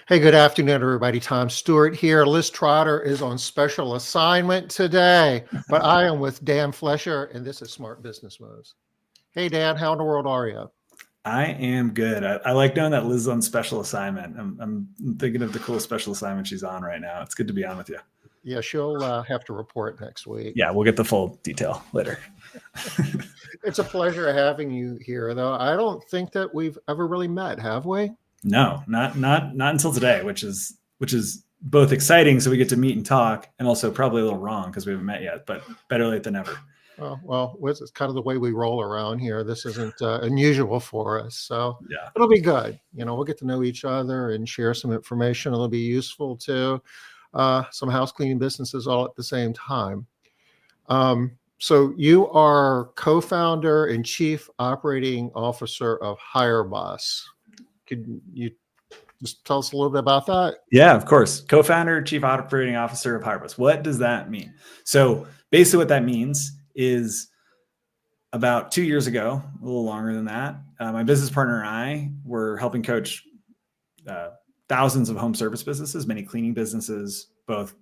Hey, good afternoon, everybody. Tom Stewart here. Liz Trotter is on special assignment today, but I am with Dan Fleisher, and this is Smart Business Moves. Hey, Dan, how in the world are you? I am good. I like knowing that Liz is on special assignment. I'm thinking of the cool special assignment she's on right now. It's good to be on with you. Yeah, she'll have to report next week. Yeah, we'll get the full detail later. It's a pleasure having you here, though. I don't think that we've ever really met, have we? No, not until today, which is both exciting, so we get to meet and talk, and also probably a little wrong because we haven't met yet. But better late than never. Well, it's kind of the way we roll around here. This isn't unusual for us, so Yeah, it'll be good. We'll get to know each other and share some information. It'll be useful too. Some house cleaning businesses all at the same time. So you are co-founder and chief operating officer of HireBus. Could you just tell us a little bit about that? Yeah, of course. Co-founder, chief operating officer of HireBus. What does that mean? So basically, what that means is about 2 years ago, a little longer than that, my business partner and I were helping coach thousands of home service businesses, many cleaning businesses, both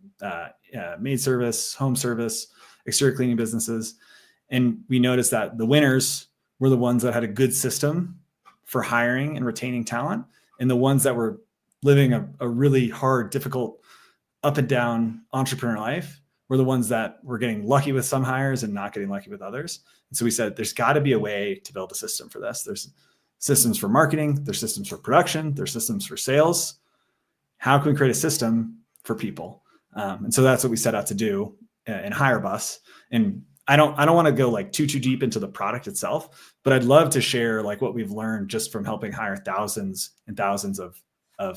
maid service, home service, exterior cleaning businesses. And we noticed that the winners were the ones that had a good system for hiring and retaining talent, and the ones that were living a really hard, difficult, up and down entrepreneur life were the ones that were getting lucky with some hires and not getting lucky with others. And so we said, there's got to be a way to build a system for this. There's systems for marketing, there's systems for production, there's systems for sales. How can we create a system for people? And so that's what we set out to do in HireBus. And I don't want to go like too deep into the product itself, but I'd love to share like what we've learned just from helping hire thousands and thousands of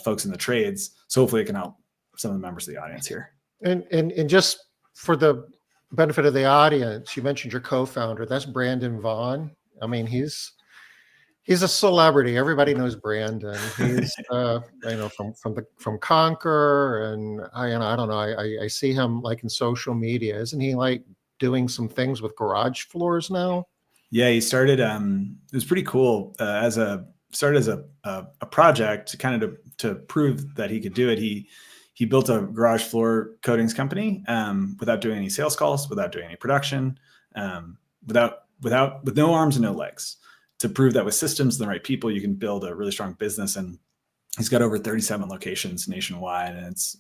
folks in the trades. So hopefully it can help some of the members of the audience here. And just for the benefit of the audience, you mentioned your co-founder. That's Brandon Vaughn. I mean, he's a celebrity. Everybody knows Brandon. He's from Conquer, and I don't know. I see him like in social media. Isn't he like doing some things with garage floors now? Yeah, he started. It was pretty cool. Started as a project to kind of to prove that he could do it. He built a garage floor coatings company without doing any sales calls, without doing any production, with no arms and no legs, to prove that with systems and the right people, you can build a really strong business. And he's got over 37 locations nationwide, and it's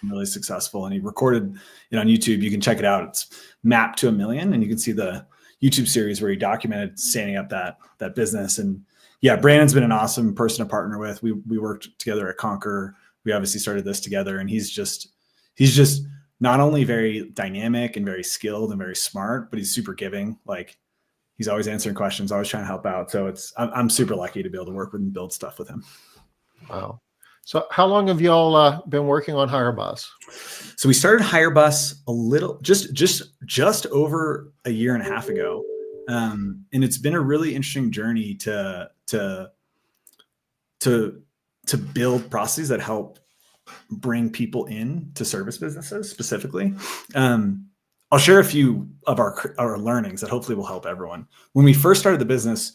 really successful. And he recorded it on YouTube. You can check it out. It's mapped to 1 million, and you can see the YouTube series where he documented standing up that business. And yeah, Brandon's been an awesome person to partner with. We worked together at Conquer. We obviously started this together, and he's just not only very dynamic and very skilled and very smart, but he's super giving. Like, he's always answering questions, always trying to help out. So I'm super lucky to be able to work with and build stuff with him. Wow. So how long have y'all been working on HireBus? So we started HireBus a little, just over a year and a half ago. And it's been a really interesting journey to build processes that help bring people in to service businesses specifically. I'll share a few of our learnings that hopefully will help everyone. When we first started the business,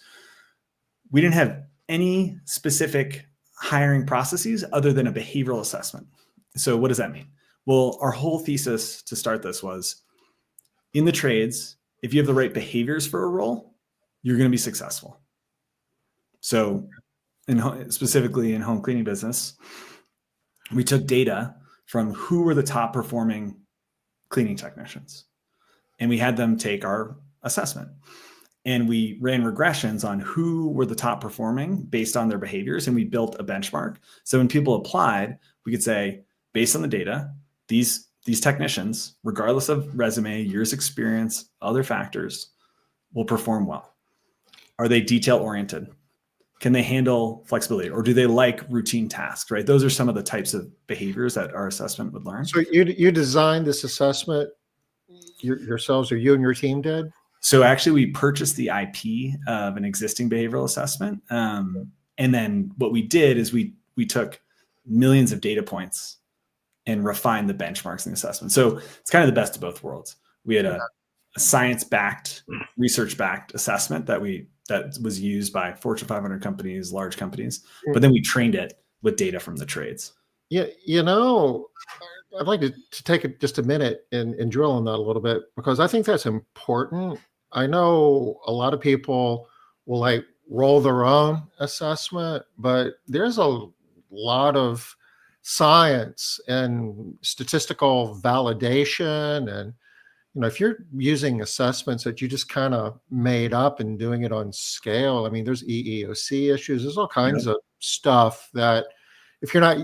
we didn't have any specific hiring processes other than a behavioral assessment. So what does that mean? Well, our whole thesis to start this was, in the trades, if you have the right behaviors for a role, you're going to be successful. So specifically in home cleaning business, we took data from who were the top performing cleaning technicians, and we had them take our assessment, and we ran regressions on who were the top performing based on their behaviors. And we built a benchmark. So when people applied, we could say, based on the data, these technicians, regardless of resume, years experience, other factors, will perform well. Are they detail oriented? Can they handle flexibility, or do they like routine tasks, right? Those are some of the types of behaviors that our assessment would learn. So you designed this assessment yourselves, or you and your team did? So actually we purchased the IP of an existing behavioral assessment. And then what we did is we took millions of data points and refined the benchmarks in the assessment. So it's kind of the best of both worlds. We had a science-backed, research-backed assessment that was used by Fortune 500 companies, large companies, but then we trained it with data from the trades. Yeah, I'd like to take just a minute and drill on that a little bit because I think that's important. I know a lot of people will like roll their own assessment, but there's a lot of science and statistical validation. And if you're using assessments that you just kind of made up and doing it on scale, I mean, there's EEOC issues, there's all kinds Yep. of stuff that if you're not,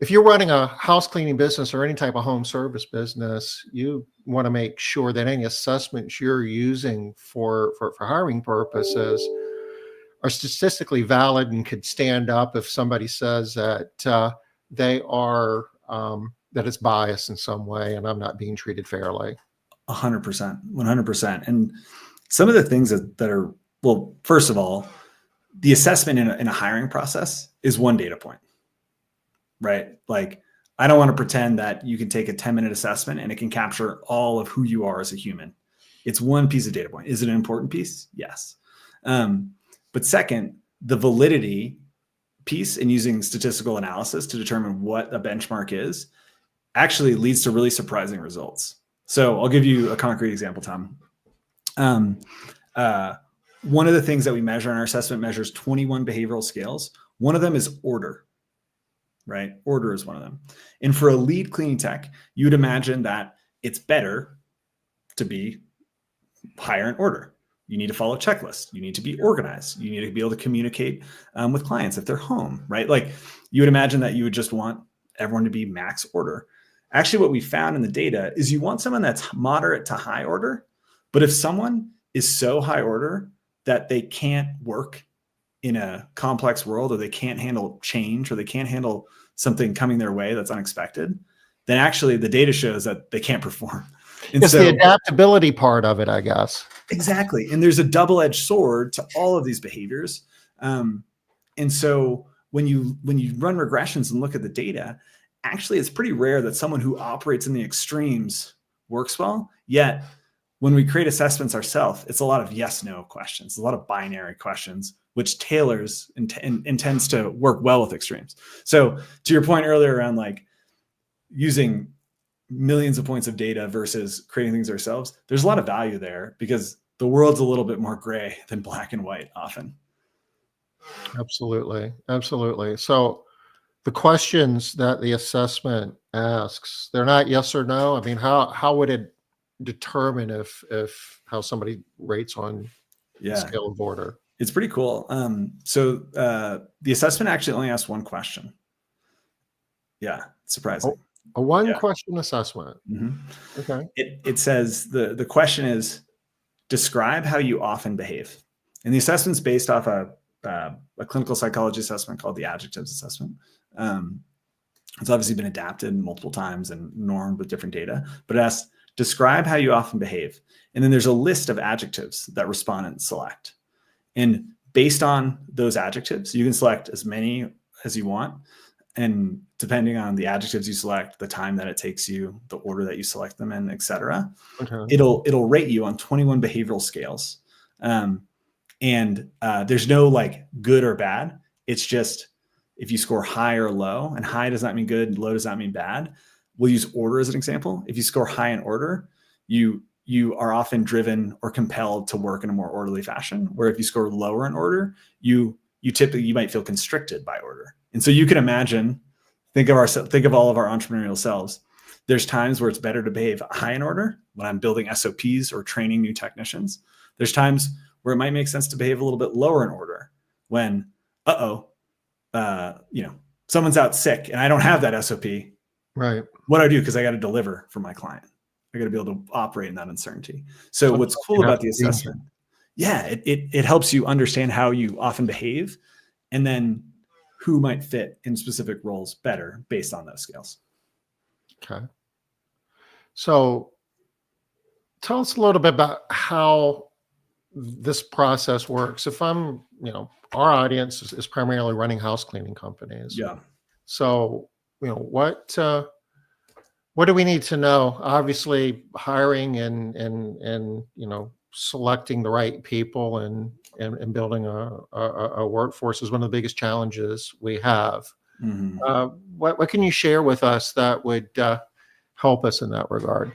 if you're running a house cleaning business or any type of home service business, you want to make sure that any assessments you're using for hiring purposes are statistically valid and could stand up if somebody says that they are that it's biased in some way and I'm not being treated fairly. 100%, 100%. And some of the things that are, well, first of all, the assessment in a hiring process is one data point, right? Like, I don't want to pretend that you can take a 10-minute assessment and it can capture all of who you are as a human. It's one piece of data point. Is it an important piece? Yes. But second, the validity piece in using statistical analysis to determine what a benchmark is actually leads to really surprising results. So I'll give you a concrete example, Tom. One of the things that we measure in our assessment measures 21 behavioral scales. One of them is order, right? Order is one of them. And for a lead cleaning tech, you would imagine that it's better to be higher in order. You need to follow a checklist. You need to be organized. You need to be able to communicate with clients if they're home, right? Like, you would imagine that you would just want everyone to be max order. Actually, what we found in the data is you want someone that's moderate to high order, but if someone is so high order that they can't work in a complex world, or they can't handle change, or they can't handle something coming their way that's unexpected, then actually the data shows that they can't perform. And It's the adaptability part of it, I guess. Exactly. And there's a double-edged sword to all of these behaviors. And so when you run regressions and look at the data, actually it's pretty rare that someone who operates in the extremes works well. Yet when we create assessments ourselves, it's a lot of yes/no questions, a lot of binary questions, which tailors and tends to work well with extremes. So to your point earlier around like using millions of points of data versus creating things ourselves, there's a lot of value there because the world's a little bit more gray than black and white often. Absolutely. Absolutely. So the questions that the assessment asks, they're not yes or no. I mean, how would it determine if how somebody rates on the scale of order? It's pretty cool. So the assessment actually only asks one question. Yeah, surprising. A one question assessment. Mm-hmm. Okay. It says the question is, describe how you often behave. And the assessment's based off a clinical psychology assessment called the adjectives assessment. It's obviously been adapted multiple times and normed with different data, but it asks, describe how you often behave. And then there's a list of adjectives that respondents select. And based on those adjectives, you can select as many as you want. And depending on the adjectives you select, the time that it takes you, the order that you select them in, et cetera, it'll rate you on 21 behavioral scales. And there's no like good or bad. It's just if you score high or low, and high does not mean good, low does not mean bad. We'll use order as an example. If you score high in order, you are often driven or compelled to work in a more orderly fashion. Where if you score lower in order, you might feel constricted by order. And so you can imagine, think of all of our entrepreneurial selves. There's times where it's better to behave high in order when I'm building SOPs or training new technicians. There's times where it might make sense to behave a little bit lower in order when, someone's out sick and I don't have that SOP. Right. What do I do? Because I got to deliver for my client. I got to be able to operate in that uncertainty. So what's cool about the assessment, it helps you understand how you often behave and then who might fit in specific roles better based on those scales. Okay. So tell us a little bit about how this process works. If I'm, our audience is primarily running house cleaning companies. Yeah. So, what do we need to know? Obviously, hiring and selecting the right people and building a workforce is one of the biggest challenges we have. Mhm. What can you share with us that would help us in that regard?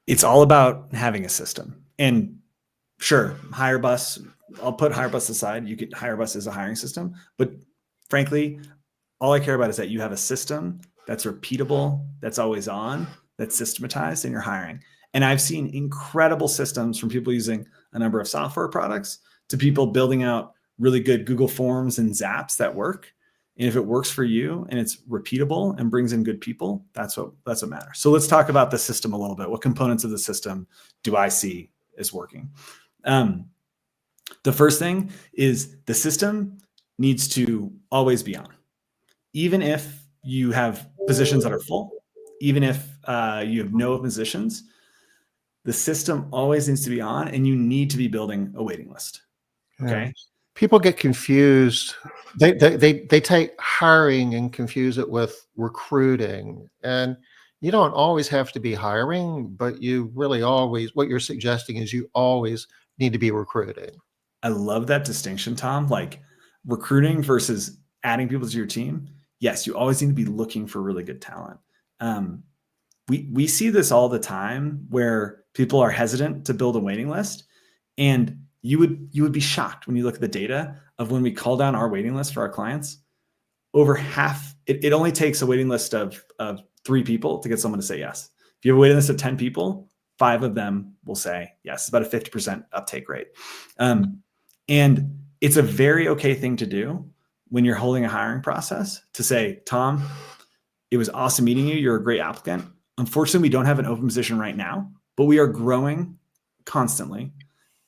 It's all about having a system. And sure, HireBus, I'll put HireBus aside. You could HireBus as a hiring system, but frankly, all I care about is that you have a system that's repeatable, that's always on, that's systematized in your hiring. And I've seen incredible systems from people using a number of software products to people building out really good Google Forms and Zaps that work. And if it works for you and it's repeatable and brings in good people, that's what matters. So let's talk about the system a little bit. What components of the system do I see is working? The first thing is the system needs to always be on. Even if you have positions that are full, even if you have no positions, the system always needs to be on, and you need to be building a waiting list. Okay. Yeah. People get confused. They take hiring and confuse it with recruiting. And you don't always have to be hiring, but you really always, what you're suggesting is you always need to be recruiting. I love that distinction, Tom. Like recruiting versus adding people to your team. Yes, you always need to be looking for really good talent. We see this all the time where people are hesitant to build a waiting list, and you would be shocked when you look at the data of when we call down our waiting list for our clients. Over half, it only takes a waiting list of 3 people to get someone to say yes. If you have a waiting list of 10 people, 5 of them will say yes. It's about a 50% uptake rate. And it's a very okay thing to do when you're holding a hiring process to say, Tom, it was awesome meeting you. You're a great applicant. Unfortunately, we don't have an open position right now, but we are growing constantly.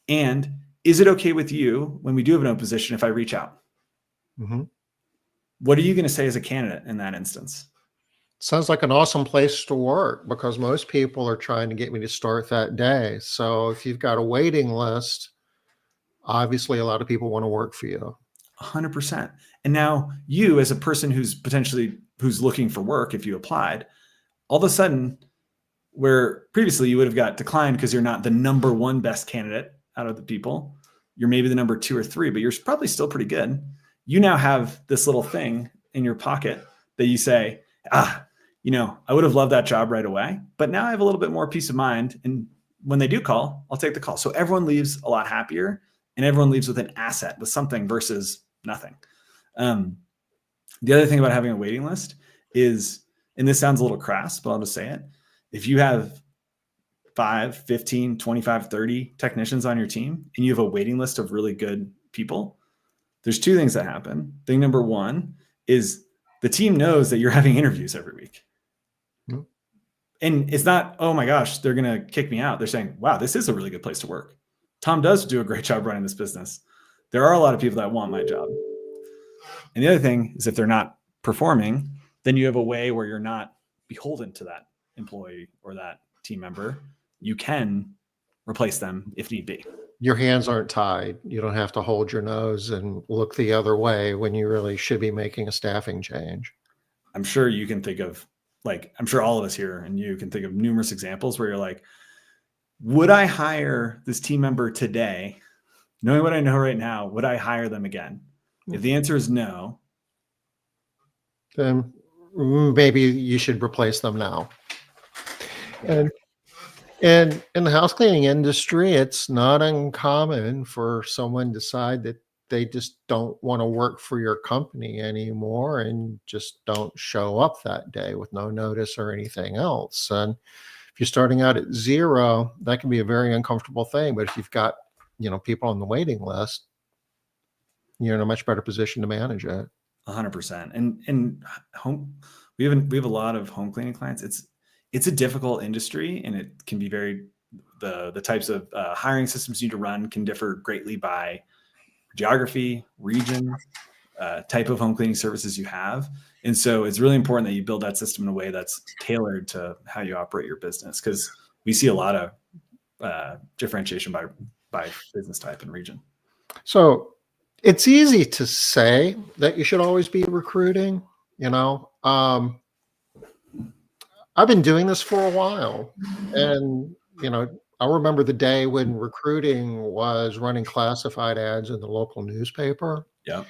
And is it okay with you when we do have an open position if I reach out? Mm-hmm. What are you going to say as a candidate in that instance? Sounds like an awesome place to work, because most people are trying to get me to start that day. So if you've got a waiting list, obviously a lot of people want to work for you. 100%. And now you, as a person who's looking for work, if you applied, all of a sudden, where previously you would have got declined because you're not the number 1 best candidate out of the people, you're maybe the number 2 or 3, but you're probably still pretty good. You now have this little thing in your pocket that you say, I would have loved that job right away, but now I have a little bit more peace of mind. And when they do call, I'll take the call. So everyone leaves a lot happier, and everyone leaves with an asset, with something versus nothing. The other thing about having a waiting list is, and this sounds a little crass, but I'll just say it. If you have 5, 15, 25, 30 technicians on your team, and you have a waiting list of really good people, there's 2 things that happen. Thing number 1 is the team knows that you're having interviews every week. Mm-hmm. And it's not, oh my gosh, they're going to kick me out. They're saying, wow, this is a really good place to work. Tom does do a great job running this business. There are a lot of people that want my job. And the other thing is, if they're not performing, then you have a way where you're not beholden to that employee or that team member. You can replace them if need be. Your hands aren't tied. You don't have to hold your nose and look the other way when you really should be making a staffing change. I'm sure you can think of, I'm sure all of us here and you can think of numerous examples where you're like, would I hire this team member today? Knowing what I know right now, would I hire them again? If the answer is no, then maybe you should replace them now. And in the house cleaning industry, it's not uncommon for someone to decide that they just don't want to work for your company anymore and just don't show up that day with no notice or anything else. And if you're starting out at 0, that can be a very uncomfortable thing. But if you've got, people on the waiting list, you're in a much better position to manage it. 100%. And we have a lot of home cleaning clients. It's a difficult industry, and it can be the types of hiring systems you need to run can differ greatly by geography, region, type of home cleaning services you have. And so it's really important that you build that system in a way that's tailored to how you operate your business, because we see a lot of differentiation by business type and region. So it's easy to say that you should always be recruiting, I've been doing this for a while, and, I remember the day when recruiting was running classified ads in the local newspaper. Yeah.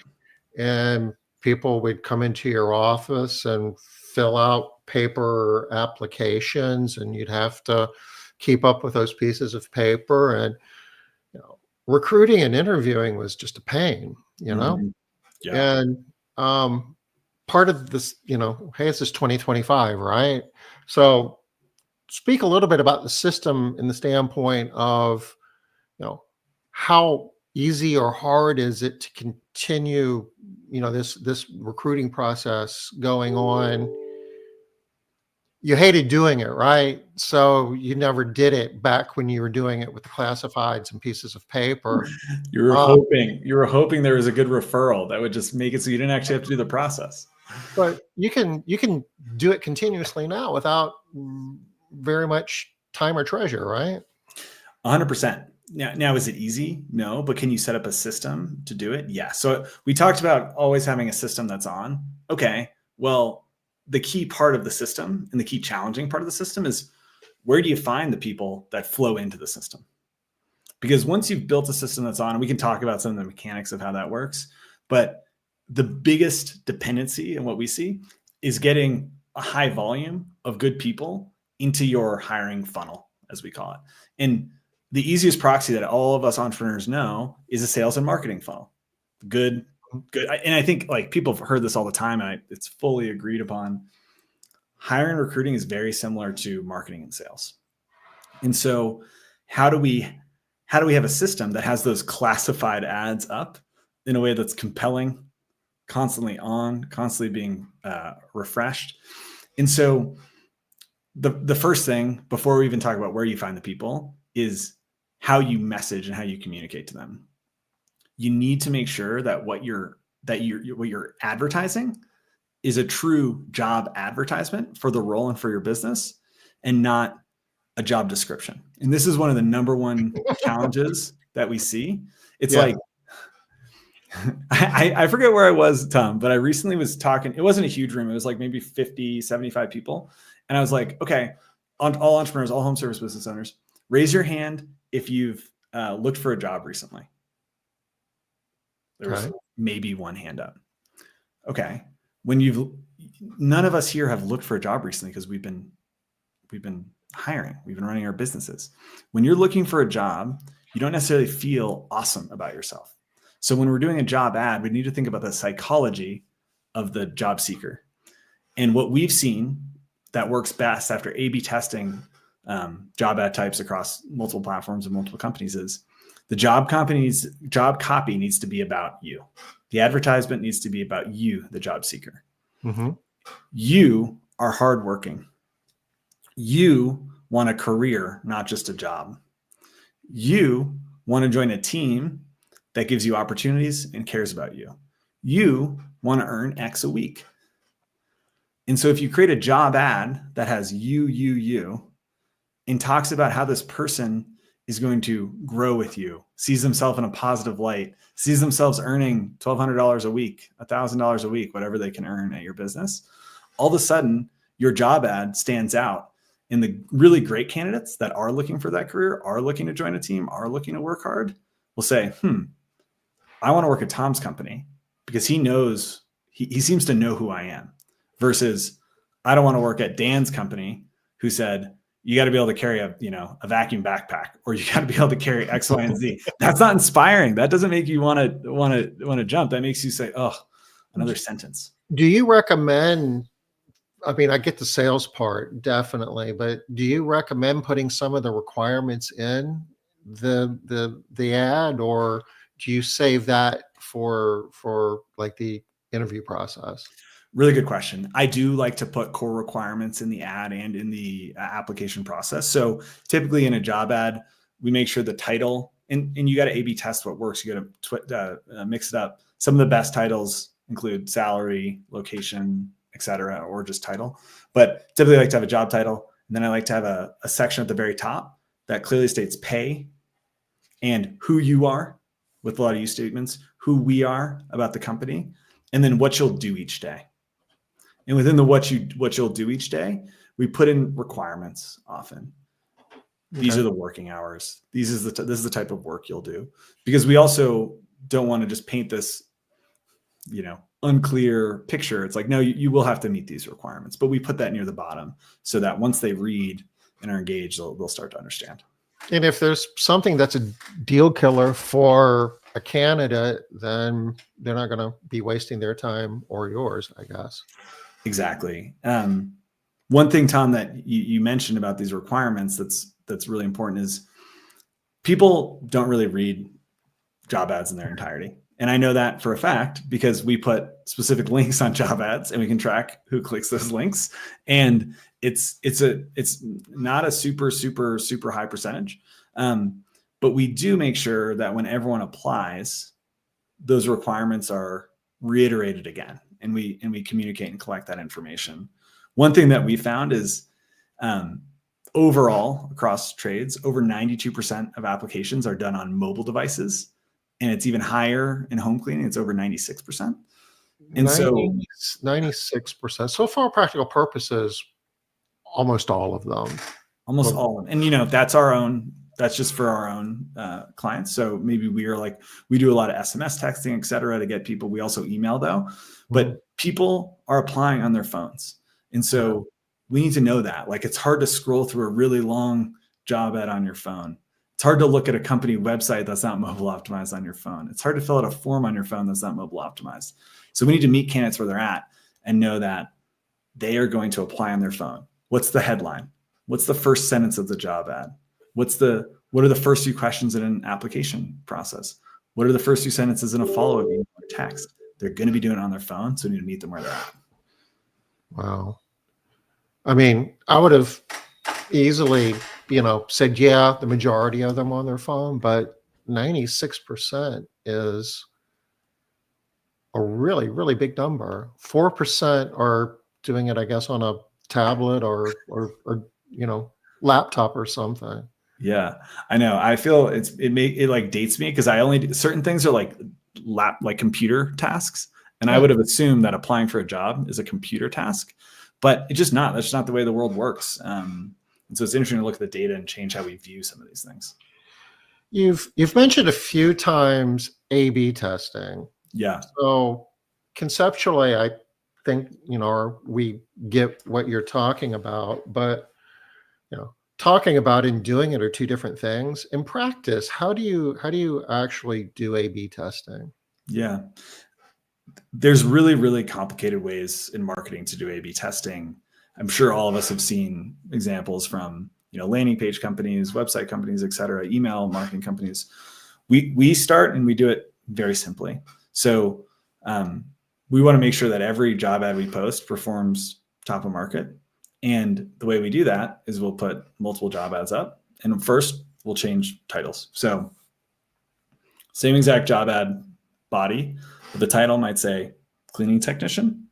And people would come into your office and fill out paper applications, and you'd have to keep up with those pieces of paper. And recruiting and interviewing was just a pain, Mhm. Yeah. and part of this, hey, it's just 2025, right? So speak a little bit about the system in the standpoint of, how easy or hard is it to continue, this recruiting process going on. You hated doing it, right? So you never did it back when you were doing it with the classifieds and pieces of paper. Um, You were hoping there was a good referral that would just make it so you didn't actually have to do the process. but you can do it continuously now without very much time or treasure, right? 100%. Now, is it easy? No, but can you set up a system to do it? Yeah. So we talked about always having a system that's on. Okay. Well, the key part of the system and the key challenging part of the system is, where do you find the people that flow into the system? Because once you've built a system that's on, and we can talk about some of the mechanics of how that works, but the biggest dependency in what we see is getting a high volume of good people into your hiring funnel, as we call it. And the easiest proxy that all of us entrepreneurs know is a sales and marketing funnel. Good. And I think like people have heard this all the time, and it's fully agreed upon. Hiring and recruiting is very similar to marketing and sales. And so how do we have a system that has those classified ads up in a way that's compelling, constantly on, constantly being refreshed? And so the first thing, before we even talk about where you find the people, is how you message and how you communicate to them. You need to make sure that what you're advertising is a true job advertisement for the role and for your business, and not a job description. And this is one of the number one challenges that we see. It's like, I forget where I was, Tom, but I recently was talking. It wasn't a huge room. It was like maybe 50, 75 people. And I was like, okay, all entrepreneurs, all home service business owners, raise your hand if you've looked for a job recently. There was maybe one hand up. Okay. None of us here have looked for a job recently because we've been hiring. We've been running our businesses. When you're looking for a job, you don't necessarily feel awesome about yourself. So when we're doing a job ad, we need to think about the psychology of the job seeker. And what we've seen that works best after A/B testing job ad types across multiple platforms and multiple companies is the job copy needs to be about you. The advertisement needs to be about you, the job seeker. Mm-hmm. You are hardworking. You want a career, not just a job. You want to join a team that gives you opportunities and cares about you. You want to earn X a week. And so if you create a job ad that has you, and talks about how this person is going to grow with you, sees themselves in a positive light, sees themselves earning $1,200 a week, $1,000 a week, whatever they can earn at your business, all of a sudden your job ad stands out. And the really great candidates that are looking for that career, are looking to join a team, are looking to work hard, will say, I want to work at Tom's company because he knows, he seems to know who I am, versus I don't want to work at Dan's company, who said, you got to be able to carry a vacuum backpack, or you got to be able to carry X, Y, and Z. That's not inspiring. That doesn't make you want to jump. That makes you say, oh, another sentence. Do you recommend, I mean, I get the sales part definitely, but do you recommend putting some of the requirements in the ad, or do you save that for like the interview process? Really good question. I do like to put core requirements in the ad and in the application process. So typically in a job ad, we make sure the title, and you got to A/B test what works. You got to mix it up. Some of the best titles include salary, location, etc., or just title. But typically I like to have a job title. And then I like to have a section at the very top that clearly states pay and who you are, with a lot of use statements, who we are about the company, and then what you'll do each day. And within the what you'll do each day, we put in requirements often. These are the working hours. This is the type of work you'll do, because we also don't want to just paint this unclear picture, it's like, no, you will have to meet these requirements, but we put that near the bottom so that once they read and are engaged, they'll start to understand. And if there's something that's a deal killer for a candidate, then they're not going to be wasting their time or yours, I guess. Exactly. One thing, Tom, that you mentioned about these requirements that's really important is people don't really read job ads in their entirety. And I know that for a fact because we put specific links on job ads and we can track who clicks those links. And it's not a super high percentage. But we do make sure that when everyone applies, those requirements are reiterated again. And we communicate and collect that information. One thing that we found is overall across trades, over 92% of applications are done on mobile devices. And it's even higher in home cleaning. It's over 96%. And 96%. So for all practical purposes, almost all of them. Almost all of them. And, that's just for our own clients. So maybe we do a lot of SMS texting, et cetera, to get people. We also email though, but people are applying on their phones. And so we need to know that. Like, it's hard to scroll through a really long job ad on your phone. It's hard to look at a company website that's not mobile optimized on your phone. It's hard to fill out a form on your phone that's not mobile optimized. So we need to meet candidates where they're at and know that they are going to apply on their phone. What's the headline? What's the first sentence of the job ad? What are the first few questions in an application process? What are the first few sentences in a follow-up email or text? They're going to be doing it on their phone, so we need to meet them where they're at. Wow. I mean, I would have easily, said, yeah, the majority of them on their phone, but 96% is a really, really big number. 4% are doing it, I guess, on a tablet or laptop or something. Yeah, I know. I feel it like dates me because I only do certain things are like computer tasks. And I would have assumed that applying for a job is a computer task, but it's just not. That's just not the way the world works. And so it's interesting to look at the data and change how we view some of these things. You've mentioned a few times A/B testing. Yeah. So conceptually, I think, we get what you're talking about, but, talking about and doing it are two different things. In practice, how do you actually do A/B testing? Yeah. There's really, really complicated ways in marketing to do A/B testing. I'm sure all of us have seen examples from, landing page companies, website companies, et cetera, email marketing companies. We start and we do it very simply. So we want to make sure that every job ad we post performs top of market. And the way we do that is we'll put multiple job ads up. And first, we'll change titles. So same exact job ad body, but the title might say cleaning technician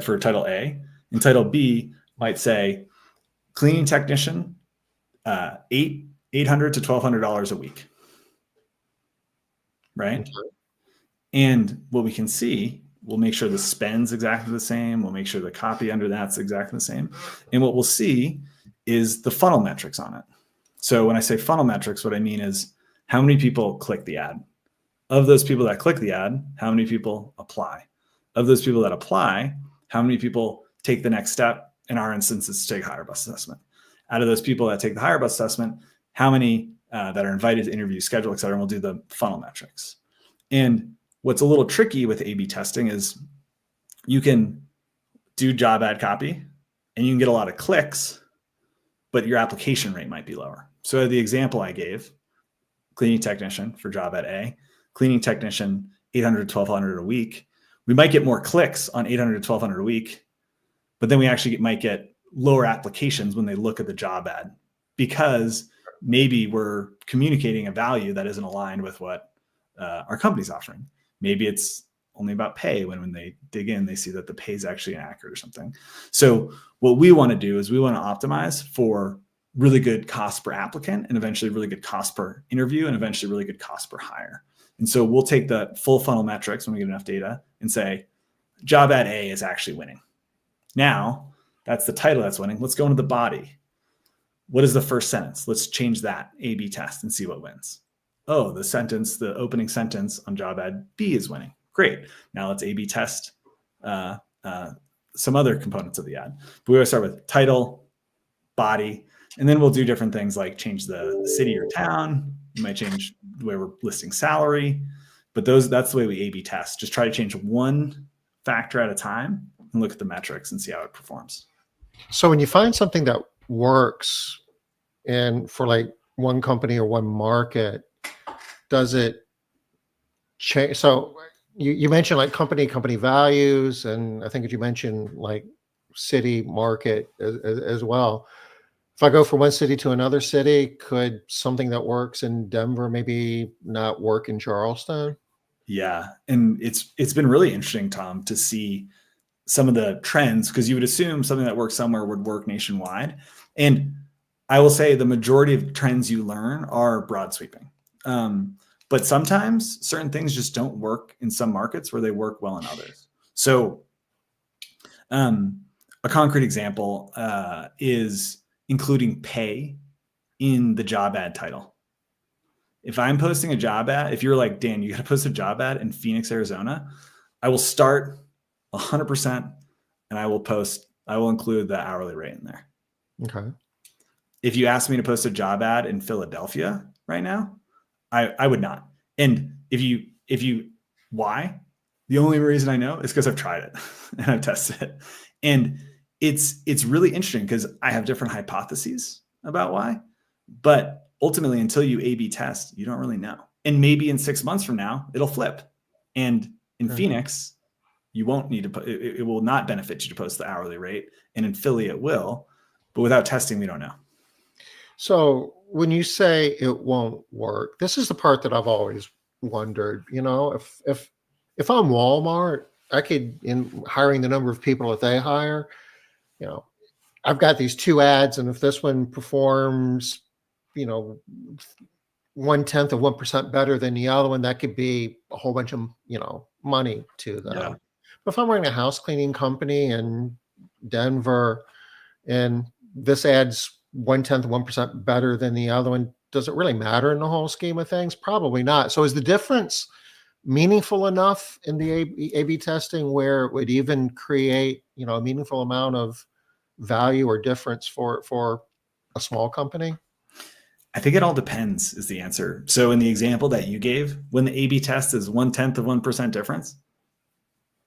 for title A. And title B might say cleaning technician, $800 to $1,200 a week. Right? Okay. And what we can see, we'll make sure the spend's exactly the same. We'll make sure the copy under that's exactly the same. And what we'll see is the funnel metrics on it. So when I say funnel metrics, what I mean is how many people click the ad. Of those people that click the ad, how many people apply? Of those people that apply, how many people take the next step? In our instance, it's to take a HireBus assessment. Out of those people that take the HireBus assessment, how many that are invited to interview, schedule, et cetera, and we'll do the funnel metrics. And what's a little tricky with A/B testing is you can do job ad copy and you can get a lot of clicks, but your application rate might be lower. So the example I gave, cleaning technician for job ad A, cleaning technician, $800 to $1,200 a week. We might get more clicks on $800 to $1,200 a week, but then we actually might get lower applications when they look at the job ad because maybe we're communicating a value that isn't aligned with what our company's offering. Maybe it's only about pay when they dig in, they see that the pay is actually inaccurate or something. So what we want to do is we want to optimize for really good cost per applicant and eventually really good cost per interview and eventually really good cost per hire. And so we'll take the full funnel metrics when we get enough data and say, job ad A is actually winning. Now, that's the title that's winning. Let's go into the body. What is the first sentence? Let's change that A/B test and see what wins. Oh, the opening sentence on job ad B is winning. Great. Now let's A/B test some other components of the ad. But we always start with title, body, and then we'll do different things like change the city or town. You might change the way we're listing salary, but that's the way we A/B test. Just try to change one factor at a time and look at the metrics and see how it performs. So when you find something that works and for like one company or one market, does it change? So you mentioned like company values, and I think that you mentioned like city market as well. If I go from one city to another city, could something that works in Denver maybe not work in Charleston? Yeah. And it's been really interesting, Tom, to see some of the trends, because you would assume something that works somewhere would work nationwide. And I will say the majority of trends you learn are broad sweeping. But sometimes certain things just don't work in some markets where they work well in others. So a concrete example is including pay in the job ad title. If I'm posting a job ad, if you're like, Dan, you got to post a job ad in Phoenix, Arizona, I will start 100% and I will include the hourly rate in there. Okay. If you ask me to post a job ad in Philadelphia right now, I would not. And why? The only reason I know is because I've tried it and I've tested it. And it's really interesting because I have different hypotheses about why, but ultimately until you A/B test, you don't really know. And maybe in 6 months from now, it'll flip. And in Phoenix, you won't need to, it will not benefit you to post the hourly rate. And in Philly, it will, but without testing, we don't know. So when you say it won't work, this is the part that I've always wondered, if I'm Walmart, I could, in hiring the number of people that they hire, I've got these two ads, and if this one performs, 0.1% better than the other one, that could be a whole bunch of, money to them. Yeah. But if I'm running a house cleaning company in Denver and this ad's 0.1% better than the other one, does it really matter in the whole scheme of things? Probably not. So is the difference meaningful enough in the A/B testing where it would even create, a meaningful amount of value or difference for a small company? I think it all depends is the answer. So in the example that you gave, when the A/B test is 0.1% difference,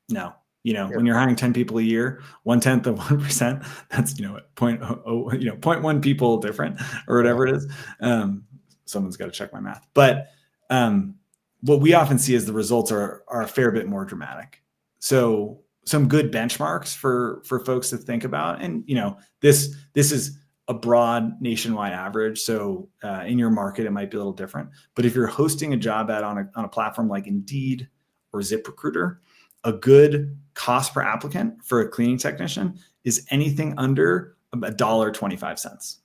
no. When you're hiring 10 people a year, 0.1%, that's, 0.1 people different or whatever it is. Someone's got to check my math. But what we often see is the results are a fair bit more dramatic. So some good benchmarks for folks to think about. And, this is a broad nationwide average. So in your market, it might be a little different. But if you're hosting a job ad on a platform like Indeed or ZipRecruiter, a good cost per applicant for a cleaning technician is anything under $1.25.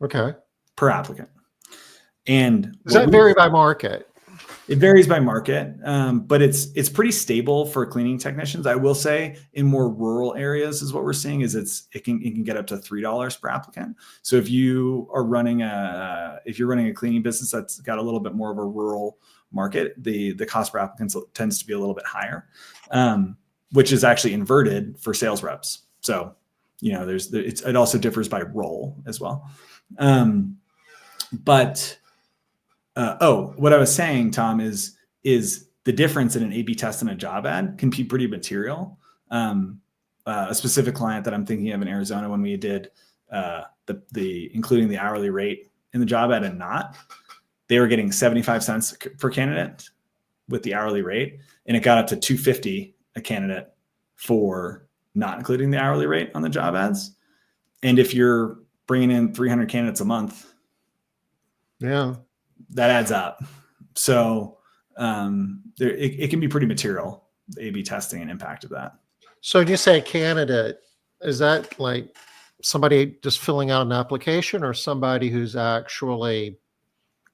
Okay. Per applicant. And does that vary by market? It varies by market, but it's pretty stable for cleaning technicians. I will say in more rural areas is what we're seeing is it can get up to $3 per applicant. So if you're running a cleaning business that's got a little bit more of a rural market, the cost per applicant tends to be a little bit higher, which is actually inverted for sales reps. So it also differs by role as well. What I was saying, Tom, is the difference in an A/B test and a job ad can be pretty material. A specific client that I'm thinking of in Arizona, when we did the including the hourly rate in the job ad and not, they were getting 75 cents per candidate with the hourly rate, and it got up to $2.50 a candidate for not including the hourly rate on the job ads. And if you're bringing in 300 candidates a month, that adds up. So it can be pretty material, the A/B testing and impact of that. So when you say candidate, is that like somebody just filling out an application or somebody who's actually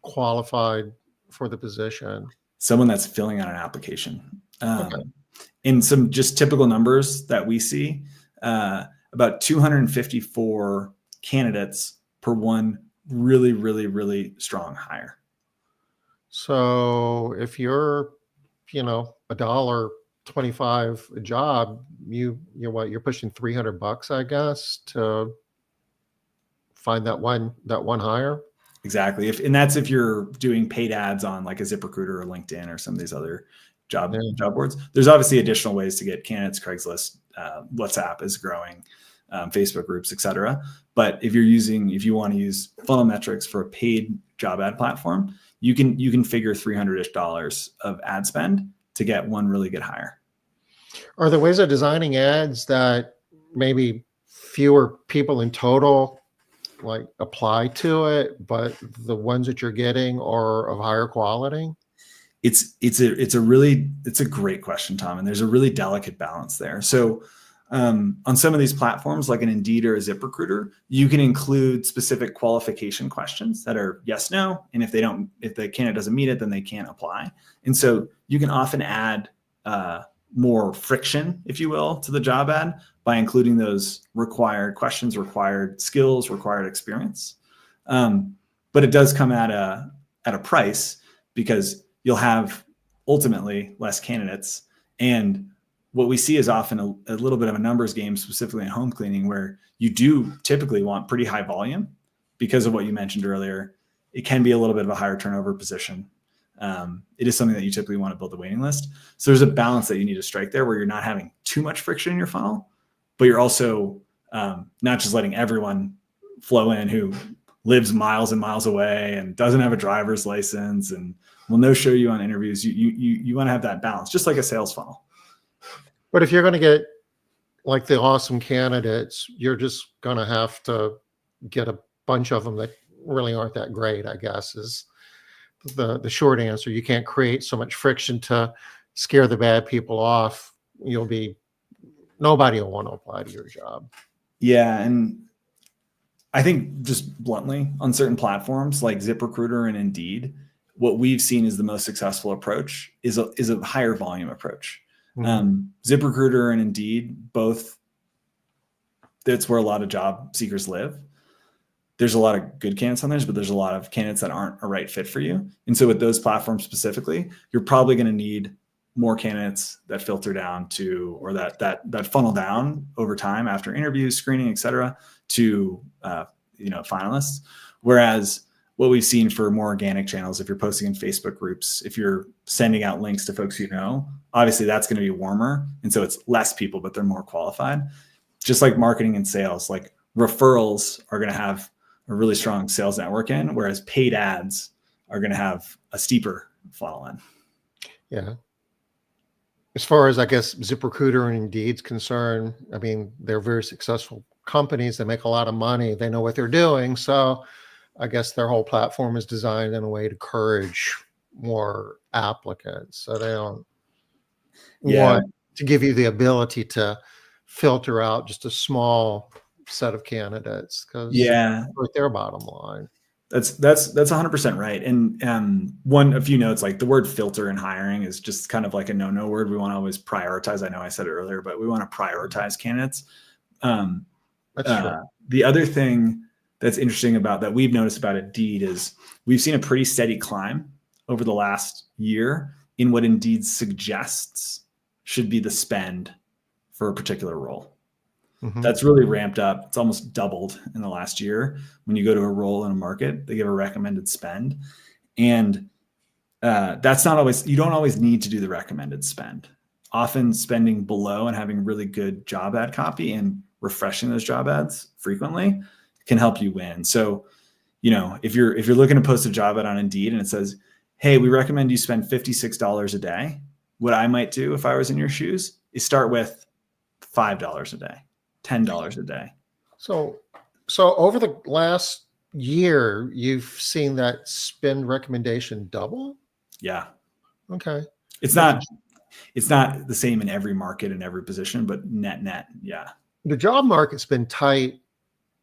qualified for the position? Someone that's filling out an application. Okay. In some just typical numbers that we see, about 254 candidates per one really, really, really strong hire. So if you're, a $1.25 a job, you're pushing $300, I guess, to find that one hire. Exactly. And that's if you're doing paid ads on like a ZipRecruiter or LinkedIn or some of these other job boards. There's obviously additional ways to get candidates. Craigslist, WhatsApp is growing, Facebook groups, etc. But if you want to use funnel metrics for a paid job ad platform, you can figure $300-ish of ad spend to get one really good hire. Are there ways of designing ads that maybe fewer people in total like apply to it, but the ones that you're getting are of higher quality? It's a great question, Tom, and there's a really delicate balance there. So on some of these platforms, like an Indeed or a ZipRecruiter, you can include specific qualification questions that are yes, no, and if the candidate doesn't meet it, then they can't apply. And so you can often add more friction, if you will, to the job ad by including those required questions, required skills, required experience. But it does come at a price, because you'll have ultimately less candidates. And what we see is often a little bit of a numbers game, specifically in home cleaning, where you do typically want pretty high volume because of what you mentioned earlier. It can be a little bit of a higher turnover position. It is something that you typically want to build a waiting list. So there's a balance that you need to strike there, where you're not having too much friction in your funnel, but you're also not just letting everyone flow in who lives miles and miles away and doesn't have a driver's license and will no show you on interviews. You want to have that balance, just like a sales funnel. But if you're going to get like the awesome candidates, you're just going to have to get a bunch of them that really aren't that great, I guess, is the short answer. You can't create so much friction to scare the bad people off. Nobody will want to apply to your job. Yeah. And I think just bluntly, on certain platforms like ZipRecruiter and Indeed, what we've seen is the most successful approach is a higher volume approach. Mm-hmm. ZipRecruiter and Indeed, both, that's where a lot of job seekers live. There's a lot of good candidates on there, but there's a lot of candidates that aren't a right fit for you. And so with those platforms specifically, you're probably going to need more candidates that filter down to, or that funnel down over time after interviews, screening, et cetera, to finalists. Whereas what we've seen for more organic channels, if you're posting in Facebook groups, if you're sending out links to folks obviously that's going to be warmer. And so it's less people, but they're more qualified. Just like marketing and sales, like referrals are going to have a really strong sales network in, whereas paid ads are going to have a steeper funnel in. Yeah. As far as, I guess, ZipRecruiter and Indeed's concerned, I mean, they're very successful companies. They make a lot of money. They know what they're doing. So I guess their whole platform is designed in a way to encourage more applicants. So they don't want to give you the ability to filter out just a small set of candidates, because it's their bottom line. That's 100% right. And a few notes, like the word filter in hiring is just kind of like a no word. We want to always prioritize. I know I said it earlier, but we want to prioritize candidates. That's true. The other thing that's interesting about that we've noticed about Indeed is we've seen a pretty steady climb over the last year in what Indeed suggests should be the spend for a particular role. Mm-hmm. That's really ramped up. It's almost doubled in the last year. When you go to a role in a market, they give a recommended spend. And that's not always, you don't always need to do the recommended spend. Often spending below and having really good job ad copy and refreshing those job ads frequently can help you win. So, if you're looking to post a job ad on Indeed and it says, hey, we recommend you spend $56 a day. What I might do if I was in your shoes is start with $5 a day. $10 a day. So over the last year, you've seen that spend recommendation double? Yeah. Okay. It's not the same in every market and every position, but net, yeah. The job market's been tight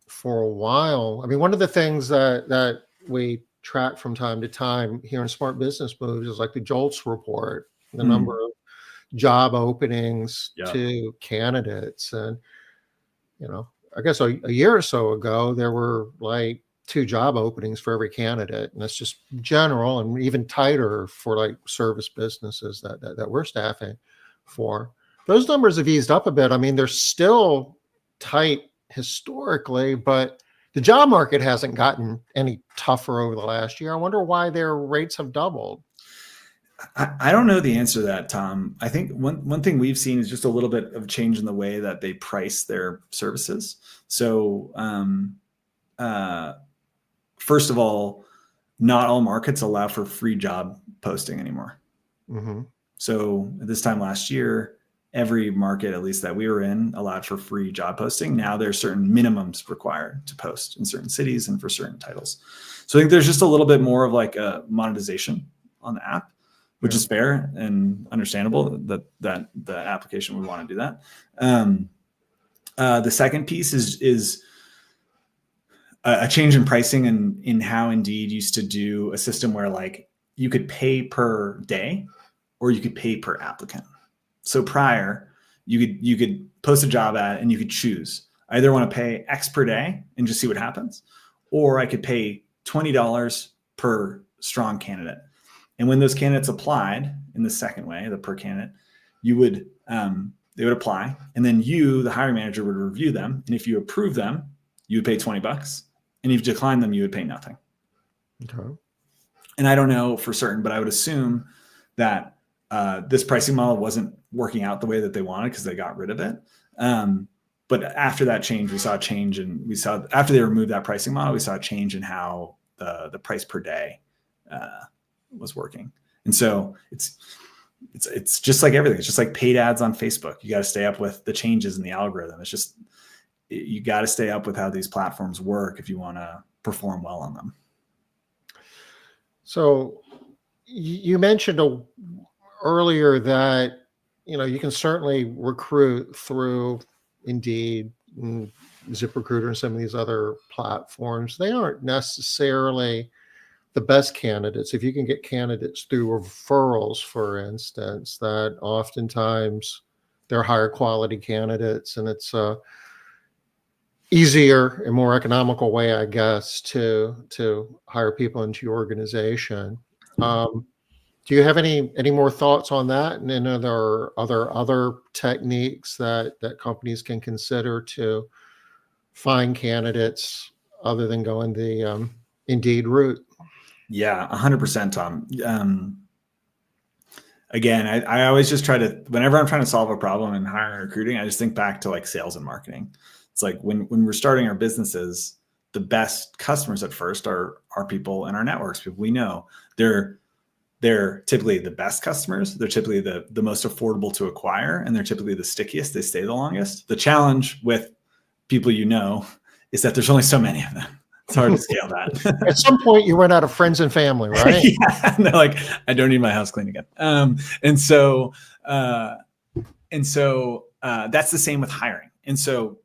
for a while. I mean, one of the things that we track from time to time here in Smart Business Moves is like the JOLTS report, the number of job openings to candidates. And I guess a year or so ago, there were like 2 job openings for every candidate, and that's just general, and even tighter for like service businesses that we're staffing for. Those numbers have eased up a bit. I mean, they're still tight historically, but the job market hasn't gotten any tougher over the last year. I wonder why their rates have doubled. I don't know the answer to that, Tom. I think one thing we've seen is just a little bit of change in the way that they price their services. So, first of all, not all markets allow for free job posting anymore. Mm-hmm. So at this time last year, every market, at least that we were in, allowed for free job posting. Now there's certain minimums required to post in certain cities and for certain titles. So I think there's just a little bit more of like a monetization on the app, which is fair and understandable that the application would want to do that. The second piece is a change in pricing and in how Indeed used to do a system where like you could pay per day or you could pay per applicant. So prior, you could post a job ad and you could choose. I either want to pay X per day and just see what happens, or I could pay $20 per strong candidate. And when those candidates applied in the second way, the per candidate, they would apply, and then you, the hiring manager, would review them. And if you approve them, you would pay $20, and if you decline them, you would pay nothing. Okay. And I don't know for certain, but I would assume that this pricing model wasn't working out the way that they wanted because they got rid of it. But after that change, we saw a change, and after they removed that pricing model, we saw a change in how the price per day was working. And so it's just like everything. It's just like paid ads on Facebook. You got to stay up with the changes in the algorithm. It's just, you got to stay up with how these platforms work if you want to perform well on them. So you mentioned earlier that, you can certainly recruit through Indeed and ZipRecruiter and some of these other platforms. They aren't necessarily the best candidates. If you can get candidates through referrals, for instance, that oftentimes they're higher quality candidates, and it's a easier and more economical way, I guess, to hire people into your organization. Do you have any more thoughts on that? And then are there other techniques that companies can consider to find candidates other than going the Indeed route? Yeah, 100%, Tom. Again, I always just try to, whenever I'm trying to solve a problem in hiring and recruiting, I just think back to like sales and marketing. It's like when we're starting our businesses, the best customers at first are people in our networks, people we know. They're typically the best customers. They're typically the most affordable to acquire, and they're typically the stickiest. They stay the longest. The challenge with people is that there's only so many of them. It's hard to scale that. At some point, you run out of friends and family, right? Yeah, and they're like, I don't need my house cleaned again. And so that's the same with hiring. And so,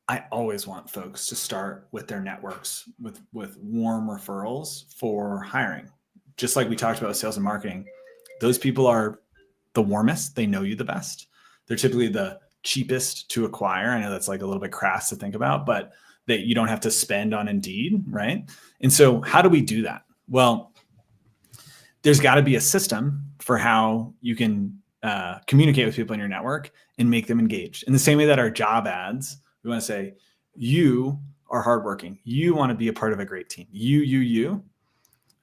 I always want folks to start with their networks with warm referrals for hiring. Just like we talked about with sales and marketing, those people are the warmest. They know you the best. They're typically the cheapest to acquire. I know that's like a little bit crass to think about, but that you don't have to spend on Indeed, right? And so how do we do that? Well, there's got to be a system for how you can communicate with people in your network and make them engaged. In the same way that our job ads, we want to say, you are hardworking. You want to be a part of a great team. You.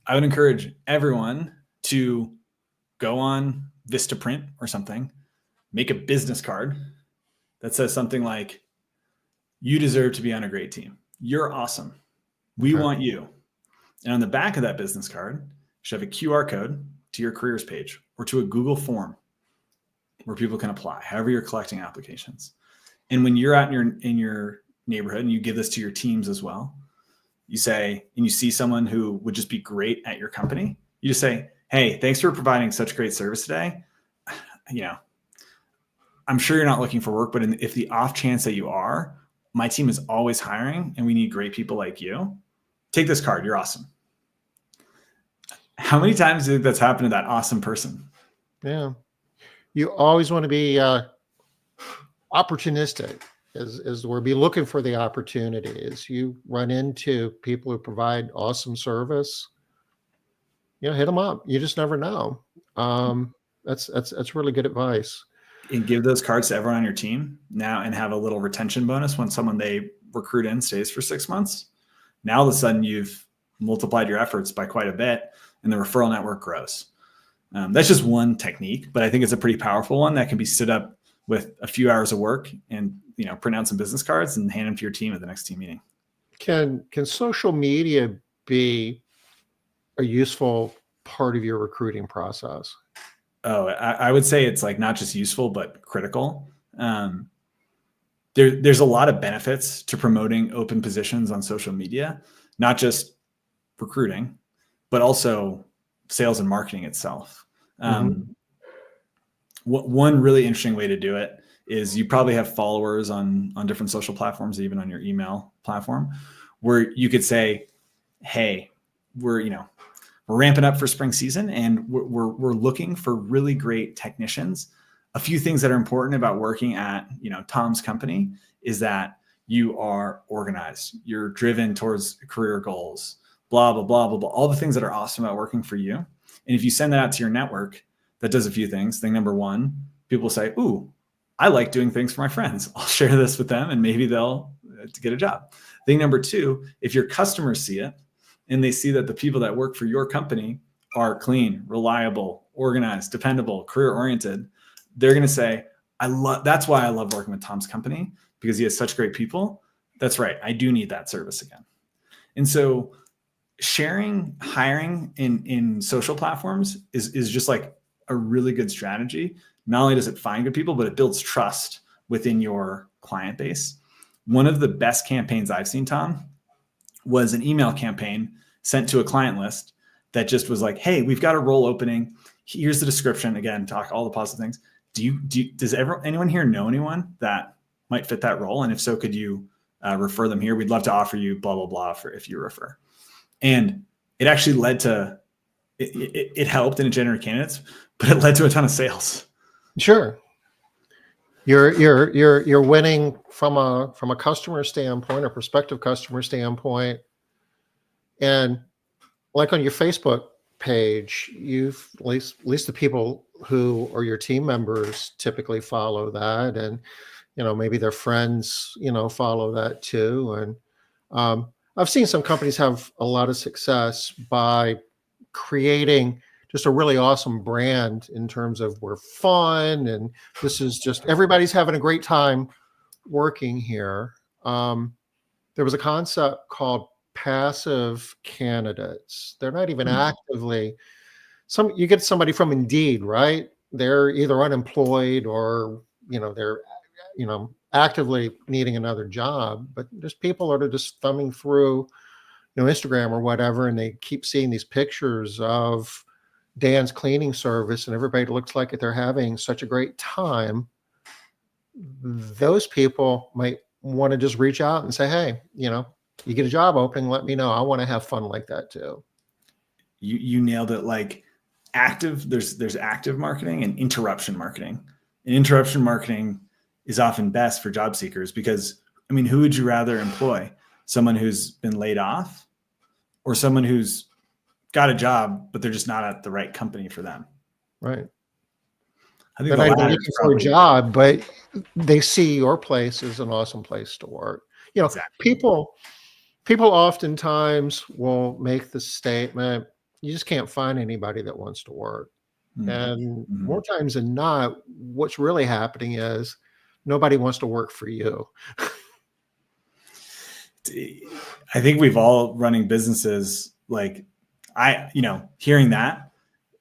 I would encourage everyone to go on Vistaprint or something, make a business card that says something like, you deserve to be on a great team. You're awesome. We want you. And on the back of that business card, you should have a QR code to your careers page or to a Google form where people can apply, however you're collecting applications. And when you're out in your neighborhood and you give this to your teams as well, you say, and you see someone who would just be great at your company, you just say, hey, thanks for providing such great service today. I'm sure you're not looking for work, but if the off chance that you are, my team is always hiring and we need great people like you. Take this card. You're awesome. How many times do you think that's happened to that awesome person? Yeah. You always want to be opportunistic is where be looking for the opportunities. You run into people who provide awesome service, hit them up. You just never know. That's really good advice. And give those cards to everyone on your team now and have a little retention bonus when someone they recruit in stays for 6 months. Now all of a sudden you've multiplied your efforts by quite a bit and the referral network grows. That's just one technique, but I think it's a pretty powerful one that can be stood up with a few hours of work and, print out some business cards and hand them to your team at the next team meeting. Can social media be a useful part of your recruiting process? Oh, I would say it's like not just useful, but critical. There's a lot of benefits to promoting open positions on social media, not just recruiting, but also sales and marketing itself. One really interesting way to do it is you probably have followers on different social platforms, even on your email platform, where you could say, hey, we're ramping up for spring season and we're looking for really great technicians. A few things that are important about working at, Tom's company is that you are organized, you're driven towards career goals, blah, blah, blah, blah, blah, all the things that are awesome about working for you. And if you send that out to your network, that does a few things. Thing number one, people say, ooh, I like doing things for my friends. I'll share this with them and maybe they'll get a job. Thing number two, if your customers see it, and they see that the people that work for your company are clean, reliable, organized, dependable, career-oriented, they're going to say, that's why I love working with Tom's company, because he has such great people. That's right. I do need that service again. And so hiring in social platforms is just like a really good strategy. Not only does it find good people, but it builds trust within your client base. One of the best campaigns I've seen, Tom, was an email campaign sent to a client list that just was like, hey, we've got a role opening. Here's the description. Again, talk all the positive things. Does anyone here know anyone that might fit that role? And if so, could you refer them here? We'd love to offer you blah, blah, blah if you refer. And it actually led to, it helped and it generated candidates, but it led to a ton of sales. Sure. You're winning from a customer standpoint, a prospective customer standpoint. And like on your Facebook page, you've at least the people who are your team members typically follow that, and maybe their friends follow that too. And I've seen some companies have a lot of success by creating just a really awesome brand in terms of we're fun and this is just everybody's having a great time working here. There was a concept called passive candidates. They're not even actively. You get somebody from Indeed, right? They're either unemployed or they're actively needing another job. But there's people that are just thumbing through Instagram or whatever, and they keep seeing these pictures of Dan's cleaning service, and everybody looks like they're having such a great time. Those people might want to just reach out and say, hey, you get a job opening, let me know. I want to have fun like that too. You nailed it. Like there's active marketing and interruption marketing. And interruption marketing is often best for job seekers because, who would you rather employ? Someone who's been laid off or someone who's got a job, but they're just not at the right company for them? Right. I think they're not even looking for a job, but they see your place as an awesome place to work. Exactly. People oftentimes will make the statement, you just can't find anybody that wants to work. Mm-hmm. And more times than not, what's really happening is nobody wants to work for you. I think we've all running businesses, like hearing that,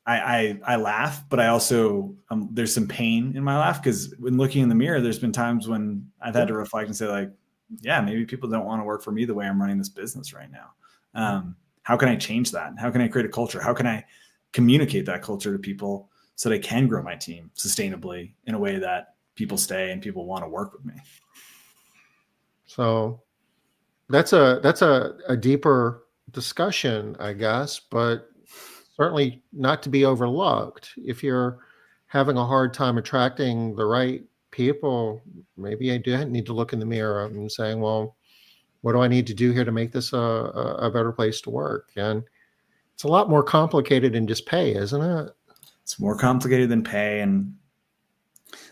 I laugh, but I also, there's some pain in my laugh because when looking in the mirror, there's been times when I've had to reflect and say like, yeah, maybe people don't want to work for me the way I'm running this business right now. How can I change that? How can I create a culture? How can I communicate that culture to people so that I can grow my team sustainably in a way that people stay and people want to work with me? So that's a deeper discussion, I guess, but certainly not to be overlooked. If you're having a hard time attracting the right people, maybe I do need to look in the mirror and saying, well, what do I need to do here to make this a better place to work? And it's a lot more complicated than just pay, isn't it? It's more complicated than pay. And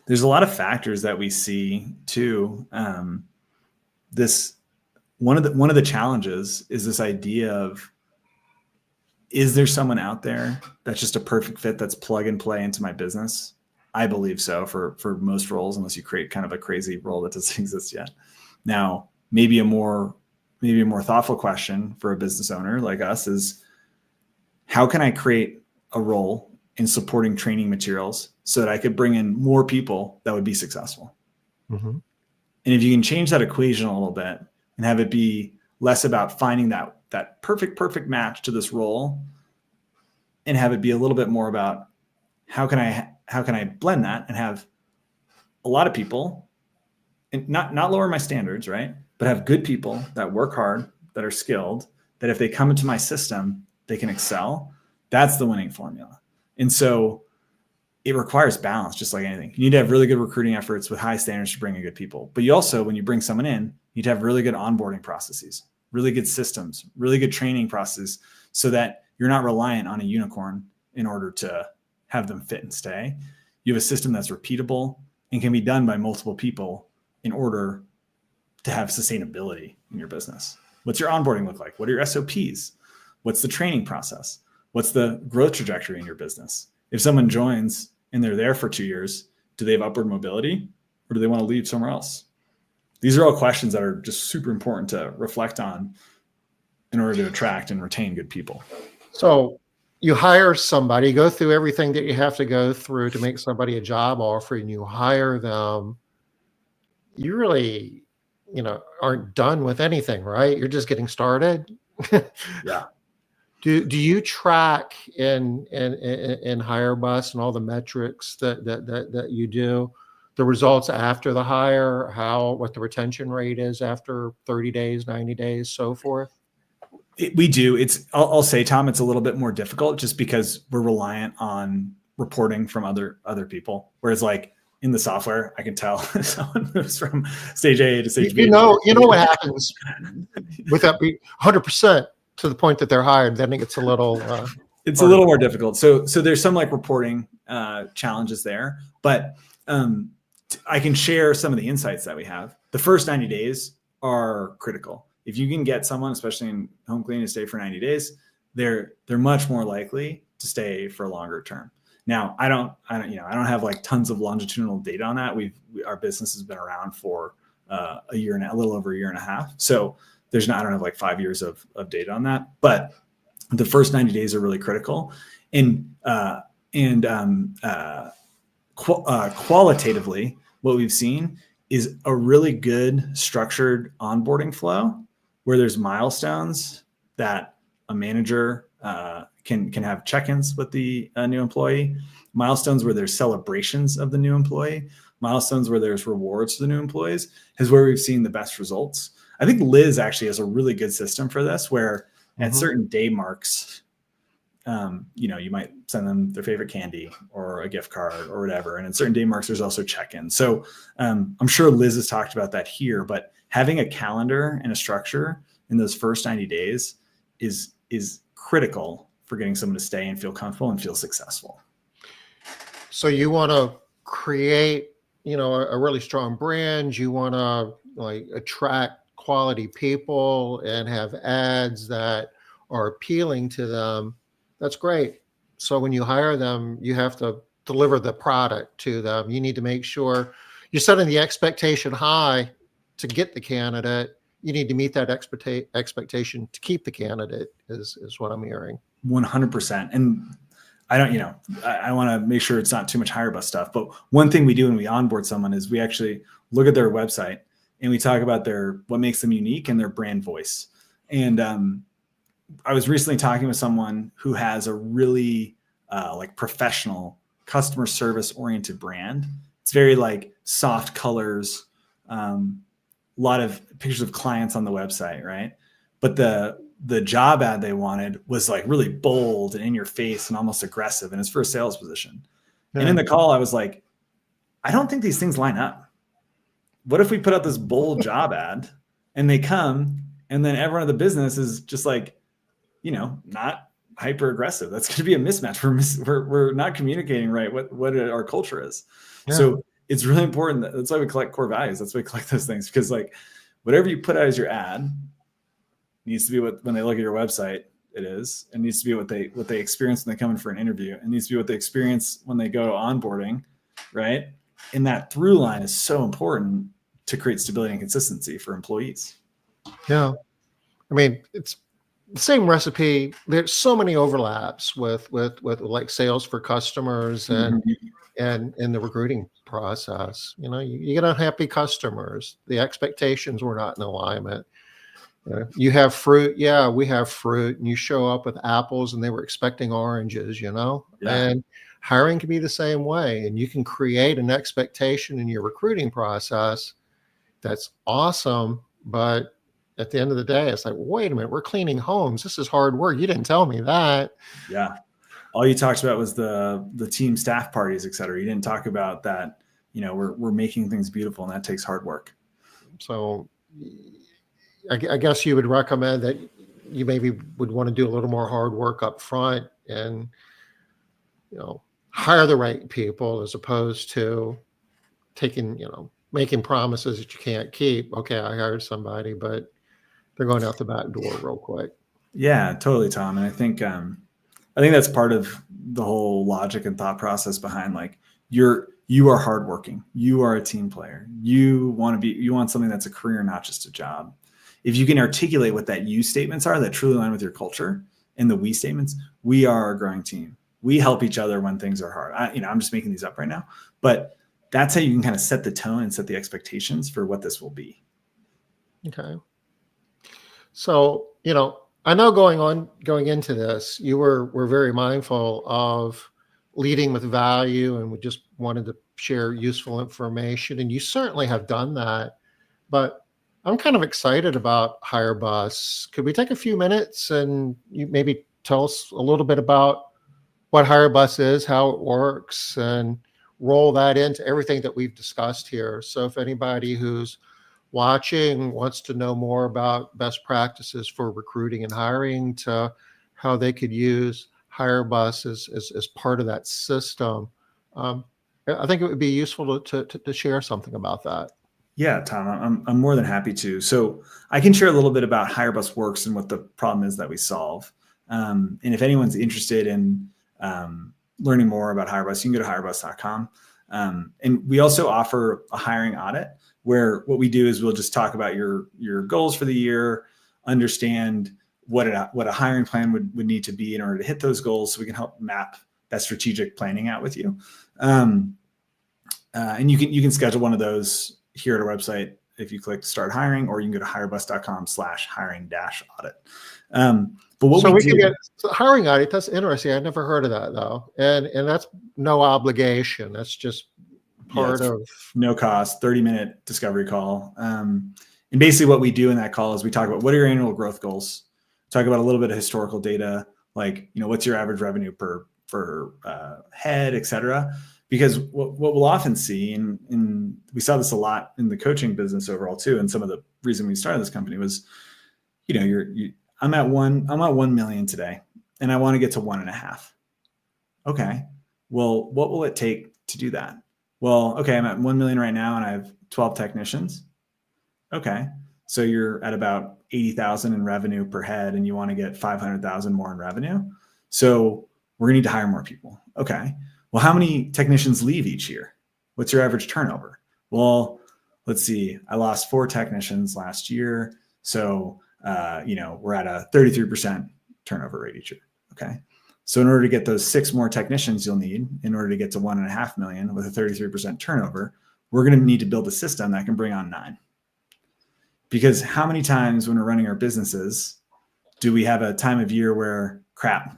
there's a lot of factors that we see too. One of the challenges is this idea of, is there someone out there that's just a perfect fit that's plug and play into my business? I believe so for most roles, unless you create kind of a crazy role that doesn't exist yet. Now, maybe a more thoughtful question for a business owner like us is, how can I create a role in supporting training materials so that I could bring in more people that would be successful? Mm-hmm. And if you can change that equation a little bit and have it be less about finding that perfect match to this role, and have it be a little bit more about how can I blend that and have a lot of people, and not lower my standards, right? But have good people that work hard, that are skilled, that if they come into my system, they can excel. That's the winning formula. And so it requires balance, just like anything. You need to have really good recruiting efforts with high standards to bring in good people. But you also, when you bring someone in, you need to have really good onboarding processes, really good systems, really good training processes, so that you're not reliant on a unicorn in order to have them fit and stay. You have a system that's repeatable and can be done by multiple people in order to have sustainability in your business. What's your onboarding look like? What are your SOPs? What's the training process? What's the growth trajectory in your business? If someone joins and they're there for 2 years, do they have upward mobility, or do they want to leave somewhere else? These are all questions that are just super important to reflect on in order to attract and retain good people. So you hire somebody, go through everything that you have to go through to make somebody a job offer, and you hire them. You really, aren't done with anything, right? You're just getting started. Yeah. Do you track in HireBus and all the metrics that you do, the results after the hire, what the retention rate is after 30 days, 90 days, so forth? We do. I'll say, Tom, it's a little bit more difficult just because we're reliant on reporting from other people. Whereas like in the software, I can tell if someone moves from stage A to stage B. You know what happens with that 100% to the point that they're hired. Then it gets a little. It's a little more difficult. So there's some like reporting challenges there, but I can share some of the insights that we have. The first 90 days are critical. If you can get someone, especially in home cleaning, to stay for 90 days, they're much more likely to stay for a longer term. Now, I don't have like tons of longitudinal data on that. Our business has been around for a little over a year and a half. So I don't have like 5 years of data on that, but the first 90 days are really critical. And qualitatively, what we've seen is a really good structured onboarding flow where there's milestones that a manager can have check-ins with the new employee, milestones where there's celebrations of the new employee, milestones where there's rewards for the new employees, is where we've seen the best results. I think Liz actually has a really good system for this, where at certain day marks, you might send them their favorite candy or a gift card or whatever. And at certain day marks, there's also check-ins. So I'm sure Liz has talked about that here, but having a calendar and a structure in those first 90 days is critical for getting someone to stay and feel comfortable and feel successful. So you want to create, a really strong brand. You want to like attract quality people and have ads that are appealing to them. That's great. So when you hire them, you have to deliver the product to them. You need to make sure you're setting the expectation high to get the candidate. You need to meet that expectation to keep the candidate is what I'm hearing. 100%. And I want to make sure it's not too much HireBus stuff, but one thing we do when we onboard someone is we actually look at their website and we talk about what makes them unique and their brand voice. And I was recently talking with someone who has a really like professional customer service oriented brand. It's very like soft colors, a lot of pictures of clients on the website, right? But the job ad they wanted was like really bold and in your face and almost aggressive, and it's for a sales position. Yeah. And in the call, I was like, I don't think these things line up. What if we put out this bold job ad and they come and then everyone in the business is just like, not hyper aggressive? That's going to be a mismatch. We're not communicating right what our culture is. Yeah. So it's really important. That's why we collect core values. That's why we collect those things, because like whatever you put out as your ad needs to be what, when they look at your website, it is. It needs to be what they experience when they come in for an interview. It needs to be what they experience when they go onboarding, right? And that through line is so important to create stability and consistency for employees. Yeah. I mean, it's the same recipe. There's so many overlaps with like sales for customers and in the recruiting process. You get unhappy customers. The expectations were not in alignment. You have fruit. Yeah, we have fruit. And you show up with apples and they were expecting oranges, Yeah. And hiring can be the same way. And you can create an expectation in your recruiting process that's awesome. But at the end of the day, it's like, wait a minute, we're cleaning homes. This is hard work. You didn't tell me that. Yeah. All you talked about was the team staff parties, et cetera. You didn't talk about that, we're making things beautiful, and that takes hard work. So I guess you would recommend that you maybe would want to do a little more hard work up front and, hire the right people as opposed to making promises that you can't keep. Okay, I hired somebody, but they're going out the back door real quick. Yeah, totally, Tom. And I think that's part of the whole logic and thought process behind like you are hardworking. You are a team player. You want something that's a career, not just a job. If you can articulate what that you statements are that truly align with your culture, and the we statements, we are a growing team. We help each other when things are hard. I'm just making these up right now, but that's how you can kind of set the tone and set the expectations for what this will be. Okay. So, I know going into this, you were very mindful of leading with value, and we just wanted to share useful information, and you certainly have done that. But I'm kind of excited about HireBus. Could we take a few minutes and you maybe tell us a little bit about what HireBus is, how it works, and roll that into everything that we've discussed here? So if anybody who's watching wants to know more about best practices for recruiting and hiring, to how they could use HireBus as part of that system, I think it would be useful to share something about that. Yeah, Tom, I'm more than happy to. So I can share a little bit about how HireBus works and what the problem is that we solve. And if anyone's interested in learning more about HireBus, you can go to hirebus.com. And we also offer a hiring audit, where what we do is we'll just talk about your goals for the year, understand what a hiring plan would need to be in order to hit those goals, so we can help map that strategic planning out with you. And you can schedule one of those here at our website if you click start hiring, or you can go to hirebus.com/hiring-audit. But what we can get hiring audit, that's interesting. I've never heard of that though. And that's no obligation. That's just part of no cost, 30-minute discovery call. And basically what we do in that call is we talk about what are your annual growth goals, talk about a little bit of historical data, like, what's your average revenue per head, et cetera. Because what we'll often see, and we saw this a lot in the coaching business overall too, and some of the reason we started this company was, I'm at 1 million today, and I want to get to 1.5. Okay, well, what will it take to do that? Well, okay, I'm at 1 million right now, and I have 12 technicians. Okay, so you're at about 80,000 in revenue per head, and you want to get 500,000 more in revenue. So we're gonna need to hire more people. Okay. Well, how many technicians leave each year? What's your average turnover? Well, let's see. I lost 4 technicians last year. So, we're at a 33% turnover rate each year. Okay. So in order to get those 6 more technicians you'll need in order to get to 1.5 million with a 33% turnover, we're going to need to build a system that can bring on 9. Because how many times when we're running our businesses, do we have a time of year where crap,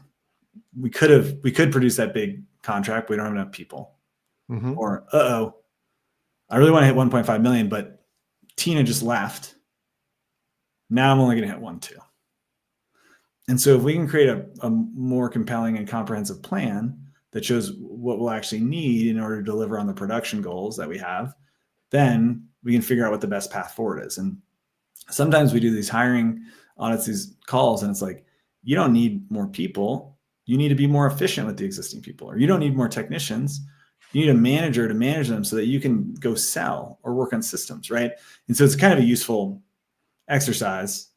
we could produce that big contract, but we don't have enough people. Mm-hmm. Or, I really want to hit 1.5 million, but Tina just left. Now I'm only going to hit 1.2. And so if we can create a more compelling and comprehensive plan that shows what we'll actually need in order to deliver on the production goals that we have, then we can figure out what the best path forward is. And sometimes we do these hiring audits, these calls, and it's like, you don't need more people. You need to be more efficient with the existing people, or you don't need more technicians. You need a manager to manage them so that you can go sell or work on systems, right? And so it's kind of a useful exercise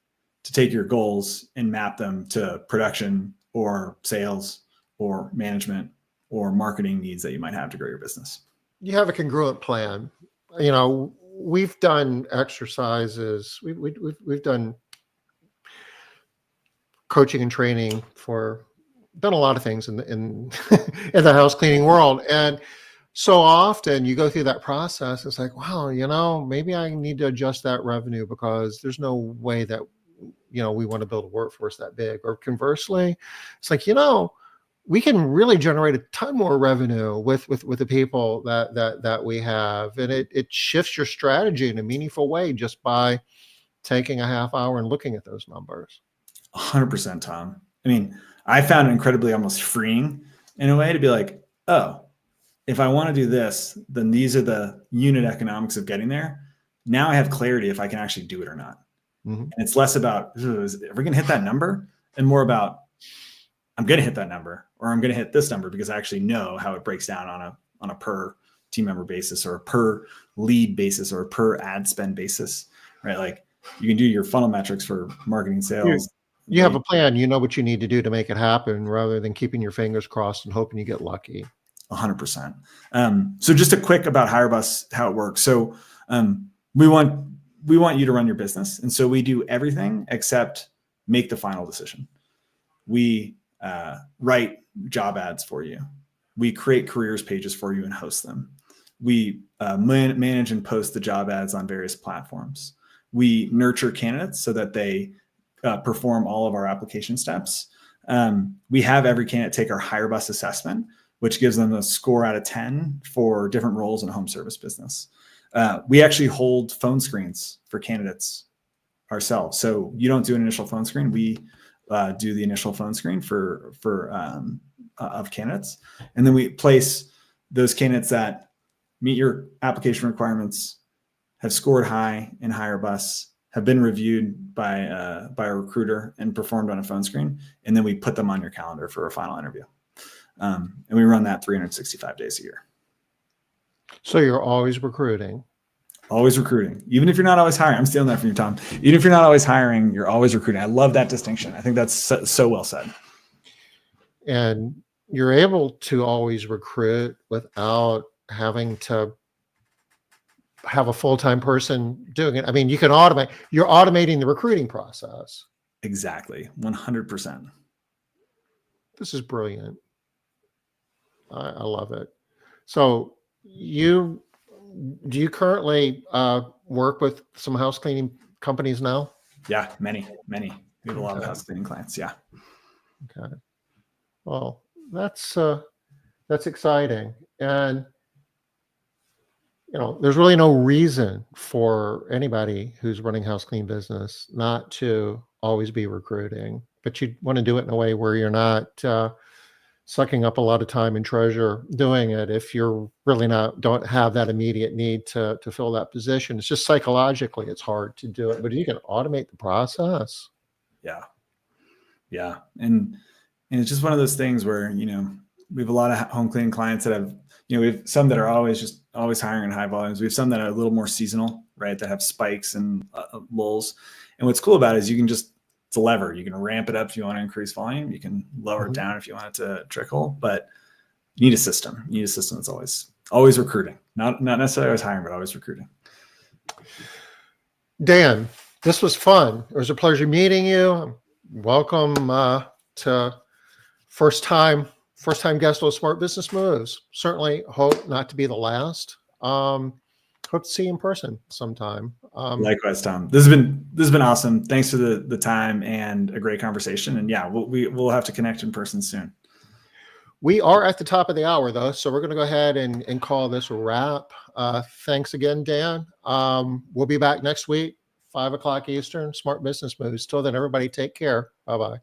to take your goals and map them to production or sales or management or marketing needs that you might have to grow your business. You have a congruent plan. We've done exercises. We've done coaching and training done a lot of things in the house cleaning world. And so often you go through that process. It's like, wow, maybe I need to adjust that revenue because there's no way that, we want to build a workforce that big. Or conversely, it's like, we can really generate a ton more revenue with the people that we have. And it shifts your strategy in a meaningful way just by taking a half hour and looking at those numbers. 100%, Tom. I mean, I found it incredibly almost freeing in a way to be like, oh, if I want to do this, then these are the unit economics of getting there. Now I have clarity if I can actually do it or not. Mm-hmm. And it's less about, are we going to hit that number? And more about, I'm going to hit that number, or I'm going to hit this number because I actually know how it breaks down on a per team member basis, or a per lead basis, or a per ad spend basis, right? Like you can do your funnel metrics for marketing, sales. You have a plan, you know what you need to do to make it happen rather than keeping your fingers crossed and hoping you get lucky. 100%. So just a quick about HireBus, how it works. So we want you to run your business. And so we do everything except make the final decision. We write job ads for you. We create careers pages for you and host them. We manage and post the job ads on various platforms. We nurture candidates so that they perform all of our application steps. We have every candidate take our HireBus assessment, which gives them a score out of 10 for different roles in a home service business. We actually hold phone screens for candidates ourselves. So you don't do an initial phone screen. We do the initial phone screen of candidates. And then we place those candidates that meet your application requirements, have scored high in HireBus, have been reviewed by a recruiter and performed on a phone screen. And then we put them on your calendar for a final interview. And we run that 365 days a year. So you're always recruiting. Always recruiting. Even if you're not always hiring. I'm stealing that from you, Tom. Even if you're not always hiring, you're always recruiting. I love that distinction. I think that's so well said. And you're able to always recruit without having to have a full-time person doing it. I mean, you can automate. You're automating the recruiting process. Exactly. 100%. This is brilliant. I love it. So do you currently work with some house cleaning companies now? Yeah, many. We have a lot of house cleaning clients. Yeah. Okay. Well, that's exciting. And, there's really no reason for anybody who's running house clean business not to always be recruiting, but you want to do it in a way where you're not sucking up a lot of time and treasure doing it if you're really don't have that immediate need to fill that position. It's just psychologically, it's hard to do it, but you can automate the process. Yeah. And it's just one of those things where, we have a lot of home cleaning clients that have, we have some that are always hiring in high volumes. We have some that are a little more seasonal, right? That have spikes and lulls. And what's cool about it is it's a lever. You can ramp it up if you want to increase volume. You can lower it down if you want it to trickle, but you need a system. You need a system that's always recruiting, not necessarily always hiring, but always recruiting. Dan, this was fun. It was a pleasure meeting you. Welcome to first time guest on Smart Business Moves. Certainly hope not to be the last. Hope to see you in person sometime. Likewise, Tom. This has been awesome. Thanks for the time and a great conversation. And yeah, we'll have to connect in person soon. We are at the top of the hour though, so we're going to go ahead and call this a wrap. Thanks again, Dan. We'll be back next week, 5 o'clock Eastern, Smart Business Moves. Till then, everybody take care. Bye-bye.